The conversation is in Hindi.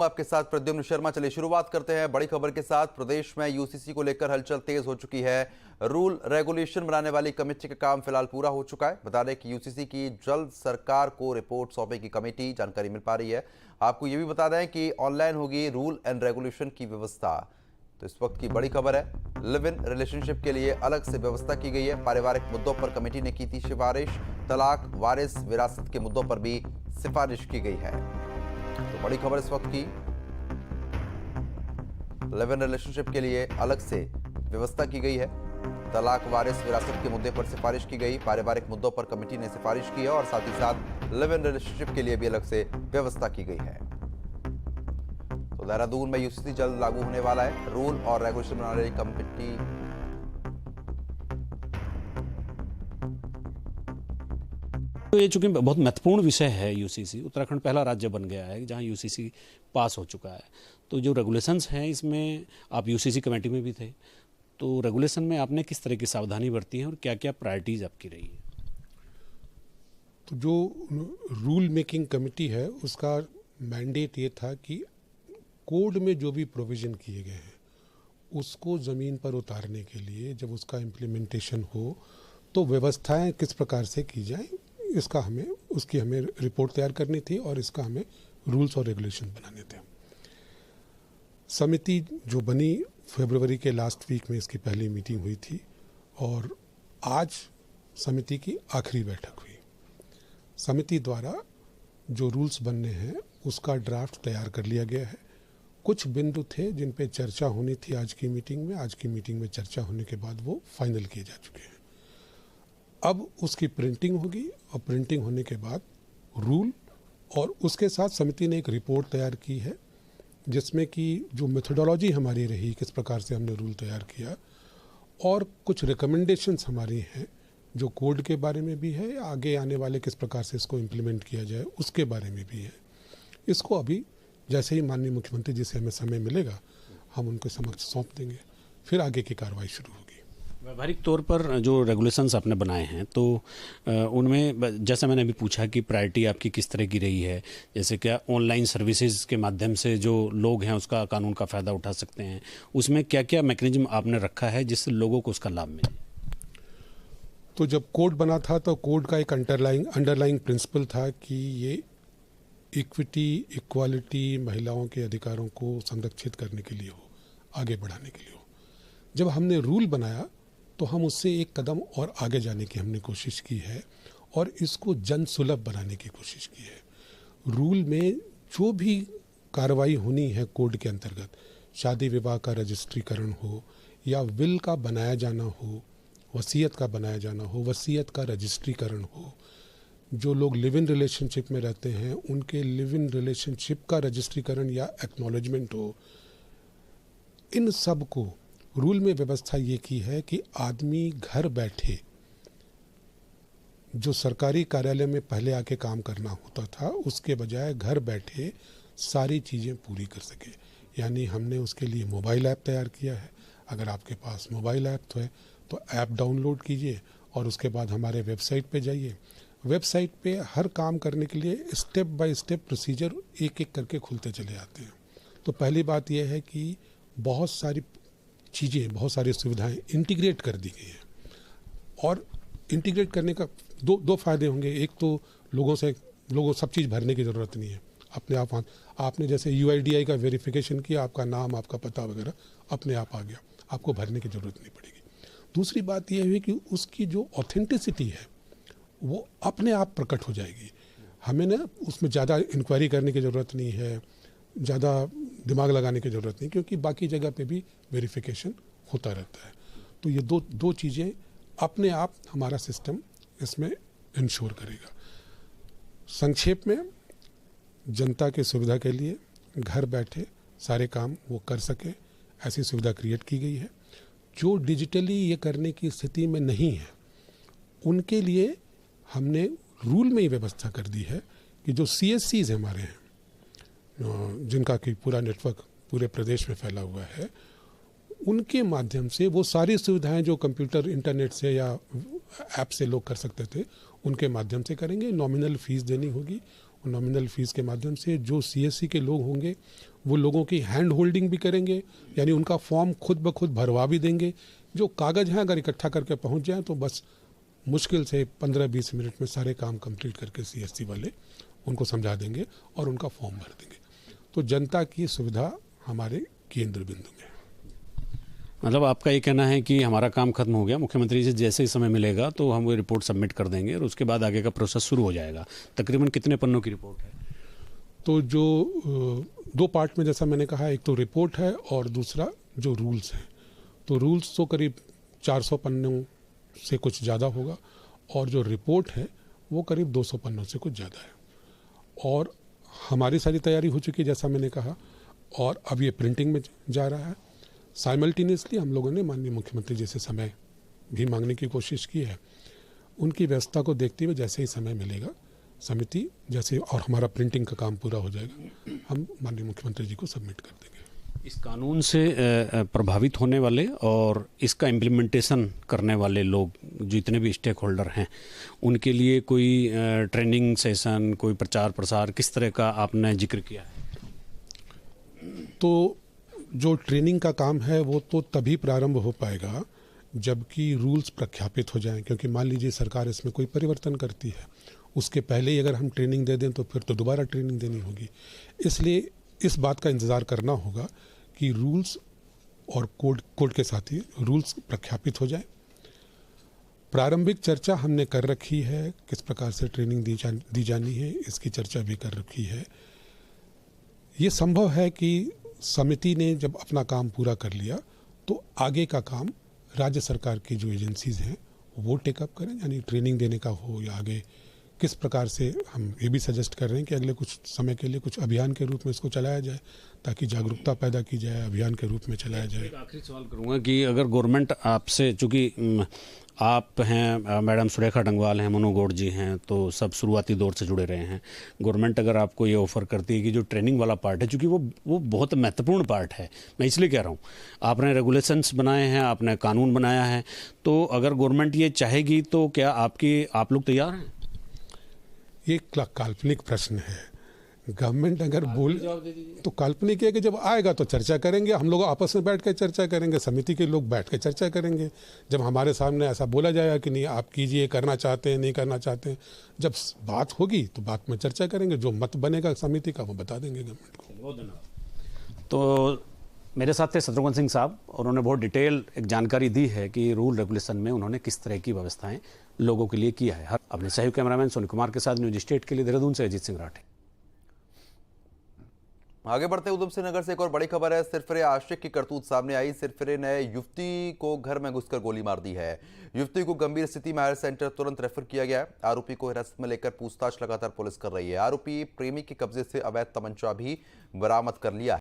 आपके साथ प्रद्युम्न शर्मा। चलिए शुरुआत करते हैं बड़ी खबर के साथ। प्रदेश में यूसीसी को लेकर हलचल तेज हो चुकी है। रूल रेगुलेशन बनाने वाली कमेटी का काम फिलहाल पूरा हो चुका है। बता दें कि यूसीसी की जल्द सरकार को रिपोर्ट सौंपेगी कमेटी, जानकारी मिल पा रही है। आपको यह भी बता दें कि ऑनलाइन होगी रूल एंड रेगुलेशन की व्यवस्था। तो इस वक्त की बड़ी खबर है, लिव इन रिलेशनशिप के लिए अलग से व्यवस्था की गई है। पारिवारिक मुद्दों पर कमेटी ने की थी सिफारिश, तलाक, वारिस, विरासत के मुद्दों पर भी सिफारिश की गई है। तो बड़ी खबर इस वक्त की, लिव इन रिलेशनशिप के लिए अलग से व्यवस्था की गई है। तलाक, वारिस, विरासत के मुद्दे पर सिफारिश की गई। पारिवारिक मुद्दों पर कमेटी ने सिफारिश की है और साथ ही साथ लिव इन रिलेशनशिप के लिए भी अलग से व्यवस्था की गई है। तो देहरादून में यूसीसी जल्द लागू होने वाला है। रूल और रेगुलेशन बनाने वाली कमेटी तो ये चूंकि बहुत महत्वपूर्ण विषय है। यूसीसी उत्तराखंड पहला राज्य बन गया है जहां यूसीसी पास हो चुका है। तो जो रेगुलेशंस हैं, इसमें आप यूसीसी कमेटी में भी थे, तो रेगुलेशन में आपने किस तरह की सावधानी बरती है और क्या क्या प्रायोरिटीज आपकी रही है? तो जो रूल मेकिंग कमेटी है उसका मैंडेट ये था कि कोड में जो भी प्रोविज़न किए गए हैं उसको ज़मीन पर उतारने के लिए जब उसका इम्प्लीमेंटेशन हो तो व्यवस्थाएं किस प्रकार से की जाए, इसका उसकी हमें रिपोर्ट तैयार करनी थी और इसका हमें रूल्स और रेगुलेशन बनाने थे। समिति जो बनी, फरवरी के लास्ट वीक में इसकी पहली मीटिंग हुई थी और आज समिति की आखिरी बैठक हुई। समिति द्वारा जो रूल्स बनने हैं उसका ड्राफ्ट तैयार कर लिया गया है। कुछ बिंदु थे जिन पे चर्चा होनी थी आज की मीटिंग में। आज की मीटिंग में चर्चा होने के बाद वो फाइनल किए जा चुके हैं। अब उसकी प्रिंटिंग होगी और प्रिंटिंग होने के बाद रूल, और उसके साथ समिति ने एक रिपोर्ट तैयार की है जिसमें कि जो मेथोडोलॉजी हमारी रही, किस प्रकार से हमने रूल तैयार किया, और कुछ रिकमेंडेशंस हमारी हैं जो कोड के बारे में भी है, आगे आने वाले किस प्रकार से इसको इम्प्लीमेंट किया जाए उसके बारे में भी है। इसको अभी जैसे ही माननीय मुख्यमंत्री जी से हमें समय मिलेगा हम उनके समक्ष सौंप देंगे, फिर आगे की कार्रवाई शुरू होगी। व्यावहारिक तौर पर जो रेगुलेशंस आपने बनाए हैं तो उनमें जैसा मैंने अभी पूछा कि प्रायोरिटी आपकी किस तरह की रही है, जैसे क्या ऑनलाइन सर्विसेज के माध्यम से जो लोग हैं उसका कानून का फ़ायदा उठा सकते हैं, उसमें क्या क्या मैकेनिज्म आपने रखा है जिससे लोगों को उसका लाभ मिले? तो जब कोड बना था तो कोड का एक अंडरलाइंग प्रिंसिपल था कि ये इक्विटी, इक्वालिटी, महिलाओं के अधिकारों को संरक्षित करने के लिए हो, आगे बढ़ाने के लिए हो। जब हमने रूल बनाया तो हम उससे एक कदम और आगे जाने की हमने कोशिश की है और इसको जन सुलभ बनाने की कोशिश की है। रूल में जो भी कार्रवाई होनी है कोड के अंतर्गत, शादी विवाह का रजिस्ट्रीकरण हो या विल का बनाया जाना हो, वसीयत का बनाया जाना हो, वसीयत का रजिस्ट्रीकरण हो, जो लोग लिव इन रिलेशनशिप में रहते हैं उनके लिव इन रिलेशनशिप का रजिस्ट्रीकरण या एक्नॉलेजमेंट हो, इन सब को रूल में व्यवस्था ये की है कि आदमी घर बैठे, जो सरकारी कार्यालय में पहले आके काम करना होता था उसके बजाय घर बैठे सारी चीज़ें पूरी कर सके। यानी हमने उसके लिए मोबाइल ऐप तैयार किया है। अगर आपके पास मोबाइल ऐप है तो ऐप डाउनलोड कीजिए और उसके बाद हमारे वेबसाइट पे जाइए। वेबसाइट पे हर काम करने के लिए स्टेप बाय स्टेप प्रोसीजर एक एक करके खुलते चले आते हैं। तो पहली बात यह है कि बहुत सारी चीज़ें, बहुत सारी सुविधाएं इंटीग्रेट कर दी गई हैं और इंटीग्रेट करने का दो फायदे होंगे। एक तो लोगों सब चीज़ भरने की ज़रूरत नहीं है, अपने आप आपने जैसे UIDAI का वेरिफिकेशन किया, आपका नाम, आपका पता वगैरह अपने आप आ गया, आपको भरने की ज़रूरत नहीं पड़ेगी। दूसरी बात यह है कि उसकी जो ऑथेंटिसिटी है वो अपने आप प्रकट हो जाएगी। हमें ना उसमें ज़्यादा इंक्वायरी करने की ज़रूरत नहीं है, ज़्यादा दिमाग लगाने की ज़रूरत नहीं, क्योंकि बाकी जगह पे भी वेरिफिकेशन होता रहता है। तो ये दो चीज़ें अपने आप हमारा सिस्टम इसमें इंश्योर करेगा। संक्षेप में, जनता की सुविधा के लिए घर बैठे सारे काम वो कर सके, ऐसी सुविधा क्रिएट की गई है। जो डिजिटली ये करने की स्थिति में नहीं है उनके लिए हमने रूल में ही व्यवस्था कर दी है कि जो CSCs हमारे हैं, जिनका कि पूरा नेटवर्क पूरे प्रदेश में फैला हुआ है, उनके माध्यम से वो सारी सुविधाएं जो कंप्यूटर, इंटरनेट से या ऐप से लोग कर सकते थे उनके माध्यम से करेंगे। नॉमिनल फीस देनी होगी और नॉमिनल फीस के माध्यम से जो CSC के लोग होंगे वो लोगों की हैंड होल्डिंग भी करेंगे, यानी उनका फॉर्म खुद ब खुद भरवा भी देंगे। जो कागज़ हैं अगर इकट्ठा करके पहुंच जाएं तो बस मुश्किल से 15-20 मिनट में सारे काम कंप्लीट करके CSC वाले उनको समझा देंगे और उनका फॉर्म भर देंगे। तो जनता की सुविधा हमारे केंद्र बिंदु में है। मतलब आपका ये कहना है कि हमारा काम खत्म हो गया, मुख्यमंत्री से जैसे ही समय मिलेगा तो हम वो रिपोर्ट सबमिट कर देंगे और उसके बाद आगे का प्रोसेस शुरू हो जाएगा। तकरीबन कितने पन्नों की रिपोर्ट है? तो जो 2 पार्ट में जैसा मैंने कहा, एक तो रिपोर्ट है और दूसरा जो रूल्स हैं। तो रूल्स तो करीब 400 पन्नों से कुछ ज़्यादा होगा और जो रिपोर्ट है वो करीब 200 पन्नों से कुछ ज़्यादा है। और हमारी सारी तैयारी हो चुकी है जैसा मैंने कहा, और अब ये प्रिंटिंग में जा रहा है। साइमल्टेनियसली हम लोगों ने माननीय मुख्यमंत्री जी से समय भी मांगने की कोशिश की है। उनकी व्यवस्था को देखते हुए जैसे ही समय मिलेगा, समिति जैसे और हमारा प्रिंटिंग का काम पूरा हो जाएगा, हम माननीय मुख्यमंत्री जी को सबमिट कर देंगे। इस कानून से प्रभावित होने वाले और इसका इम्प्लीमेंटेशन करने वाले लोग जितने भी स्टेक होल्डर हैं, उनके लिए कोई ट्रेनिंग सेशन, कोई प्रचार प्रसार किस तरह का आपने जिक्र किया है? तो जो ट्रेनिंग का काम है वो तो तभी प्रारंभ हो पाएगा जबकि रूल्स प्रख्यापित हो जाएं, क्योंकि मान लीजिए सरकार इसमें कोई परिवर्तन करती है, उसके पहले ही अगर हम ट्रेनिंग दे दें तो फिर तो दोबारा ट्रेनिंग देनी होगी। इसलिए इस बात का इंतज़ार करना होगा कि रूल्स और कोड के साथ ही रूल्स प्रख्यापित हो जाए। प्रारंभिक चर्चा हमने कर रखी है, किस प्रकार से ट्रेनिंग दी जानी है इसकी चर्चा भी कर रखी है। ये संभव है कि समिति ने जब अपना काम पूरा कर लिया तो आगे का काम राज्य सरकार की जो एजेंसीज़ हैं वो टेकअप करें, यानी ट्रेनिंग देने का हो या आगे किस प्रकार से। हम ये भी सजेस्ट कर रहे हैं कि अगले कुछ समय के लिए कुछ अभियान के रूप में इसको चलाया जाए ताकि जागरूकता पैदा की जाए, अभियान के रूप में चलाया जाए। एक आखिरी सवाल करूंगा कि अगर गवर्नमेंट आपसे, चूँकि आप हैं, मैडम सुरेखा डंगवाल हैं, मनु गौड़ जी हैं, तो सब शुरुआती दौर से जुड़े रहे हैं, गवर्नमेंट अगर आपको ये ऑफ़र करती है कि जो ट्रेनिंग वाला पार्ट है, चूँकि वो बहुत महत्वपूर्ण पार्ट है, मैं इसलिए कह रहा हूँ, आपने रेगुलेशंस बनाए हैं, आपने कानून बनाया है, तो अगर गवर्नमेंट ये चाहेगी तो क्या आप लोग तैयार हैं? ये काल्पनिक प्रश्न है। गवर्नमेंट अगर बोल तो काल्पनिक है कि जब आएगा तो चर्चा करेंगे, हम लोग आपस में बैठ कर चर्चा करेंगे, समिति के लोग बैठ कर चर्चा करेंगे। जब हमारे सामने ऐसा बोला जाएगा कि नहीं आप कीजिए, करना चाहते हैं नहीं करना चाहते हैं, जब बात होगी तो बात में चर्चा करेंगे, जो मत बनेगा समिति का वो बता देंगे गवर्नमेंट को। बहुत धन्यवाद। तो मेरे साथ थे शत्रुघ्न सिंह साहब और उन्होंने बहुत डिटेल एक जानकारी दी है कि रूल रेगुलेशन में उन्होंने किस तरह की व्यवस्थाएं लोगों के लिए किया है। अपने सहयोगी कैमरामैन सोनी कुमार के साथ न्यूज स्टेट के लिए देहरादून से अजीत सिंह राठे। आगे बढ़ते उधम सिंह नगर से एक और बड़ी खबर है। सिरफिरे आशिक की करतूत सामने आई। सिरफिरे ने युवती को घर में घुसकर गोली मार दी है। युवती को गंभीर स्थिति में हायर सेंटर तुरंत रेफर किया गया है। आरोपी को हिरासत में लेकर पूछताछ लगातार पुलिस कर रही है। आरोपी प्रेमी के कब्जे से अवैध तमंचा भी बरामद कर लिया है।